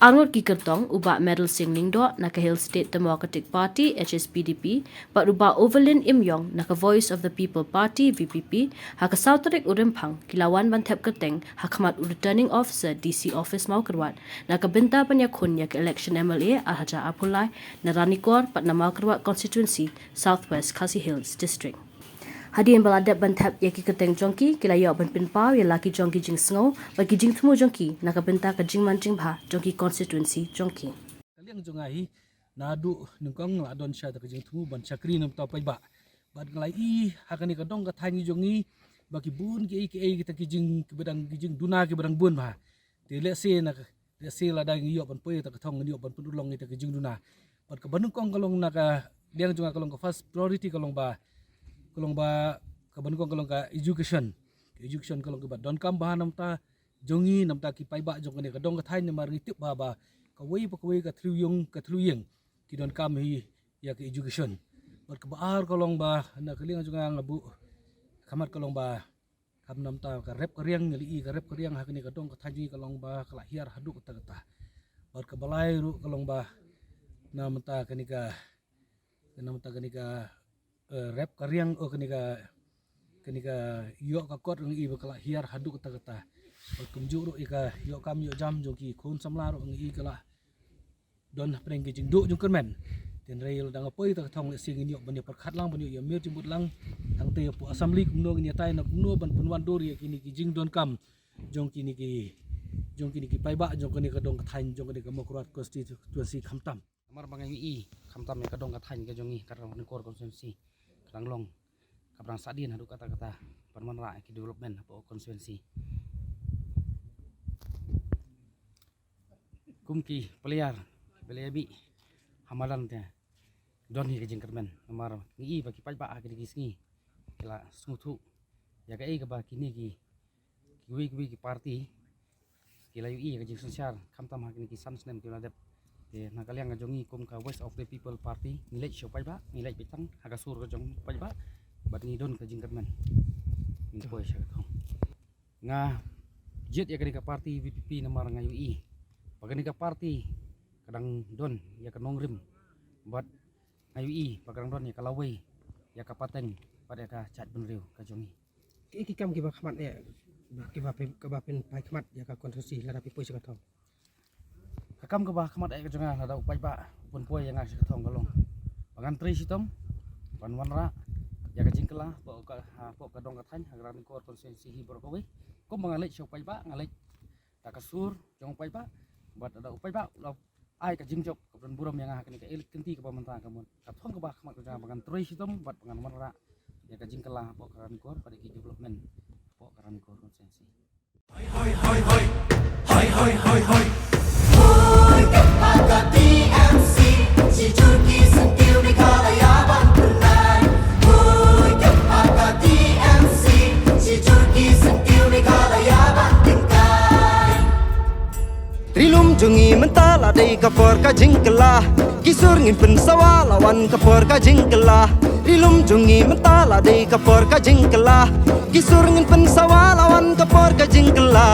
Angot Kikertong uba Medal Singh Ningdo naka Hill State Democratic Party HSPDP but uba Overlin Imyong naka Voice of the People Party VPP haka Sautarik Urimpang kilawan bantep keteng hakamat Returning Officer DC Office mau kerwat naka benta panyakun yak election MLA Alhaja Apulai Naranikor pat na mau kerwat constituency Southwest Khasi Hills District. Hadirin beladab bantap yaki keteng jongki kila yok banpin pau ya laki jongki jing sngau bagi jing temu jongki naka benta ka jing man jing bha jongki constituency jongki kaliang jongai nadu nungkong la don sha ta jing temu ban chakri nam ta pai ba bad nglai i hakani ka dong ka thangi jongi bagi bun ki kita ki jing ki jing duna ki bedang bun ba te le se na le se la dang yok ban pai ta ka thong yok ban pudulong ta ki jing duna bad ka banungkong kalong naka liang jonga kalong ka first priority kalong ba kaban ko kalong ka education kalong ka ba don kam ba namta jongi namta ki pai ba jong ne ka dong ka thai ne mar ngitip ba ka wei ka thruyung ki don kam hi ya ki education bar ka baar kalong ba na kaling jonga ngabu kamat kalong ba kam namta ka rep ka riang ngali ka rep ka riang ha ka dong ka thai kalong ba kala hiar hadu ka ta bar ka balai ru kalong ba namta kanika rep karyang o kenika yok ka kot ngi bakala hiar hadu kata kumjuru ika yok kam yok jam joki khun samlar ngi kala don preng ki jingdu jungken men ten rail dang apoi ta thong le sing yok ban par khat lang ban yok mir jimbut lang tang te pu assembly kumno ngi tai na kumno ban punwan dor ye kini ki jing don kam jong kini ki pai ba jong kini ka dong ka thain jong kini ka mokrat constituency khamtam amar bangai i khamtam ka dong ka thain ka jongi karang ni kor constituency Ranglong kabrang sadin hadu kata-kata permanra ki development apa konstituensi kumki peliar bi hamalan teh don hi kejing kermen amar ngi bagi pajba ki singi kila smutu ya ka ka ba kini ki ki party kila ui kejing sosial kamtam hakini ki sansnem kila dep nakaliang ngajongi kum ka Voice of the People Party nilai siopai ba nilai bitang haga sur ka jong pai ba bat ni don ka jingkerman ni poi sya ka nga jet ya ka party VPP namar nga UI pagani ka party kadang don ya ka nongrim bat nga UI pagang don ya ka lawai ya ka pateng pada ka chat benriu ka jongi ki kam ki ba khamat ya ki ba pen pai khamat ya ka konstitusi ladapi poi sya ka thong kakam ke bah kamat ai kejonga ada upai ba pun poi yang ngasih ketong galong pangan tri sitom pan wanra ya ka jingkela po ka dong ka than agra ni kor konsensi hi bor ko we ko mangalek sio pai ba ngalek ta kasur jong pai ba bat ada upai ba ai ka jingjok kapun buram yang ngah ka elik kenti ka pamanta kamun katong ke bah kamat kejonga pangan tri sitom bat pangan wanra ya ka jingkela po ka ni kor pada ki development po ka ni kor konsensi hoi Harga TMC si Turki sentil di kalayaban tunai. Harga TMC si Turki sentil di kalayaban tingkai. Rilum jungi mentala dei kapor ka jingkela kisur ngin pen sawa lawan kapor ka jingkela rilum jungi mentala dei kapor ka jingkela kisur ngin pen sawa lawan kapor ka jingkela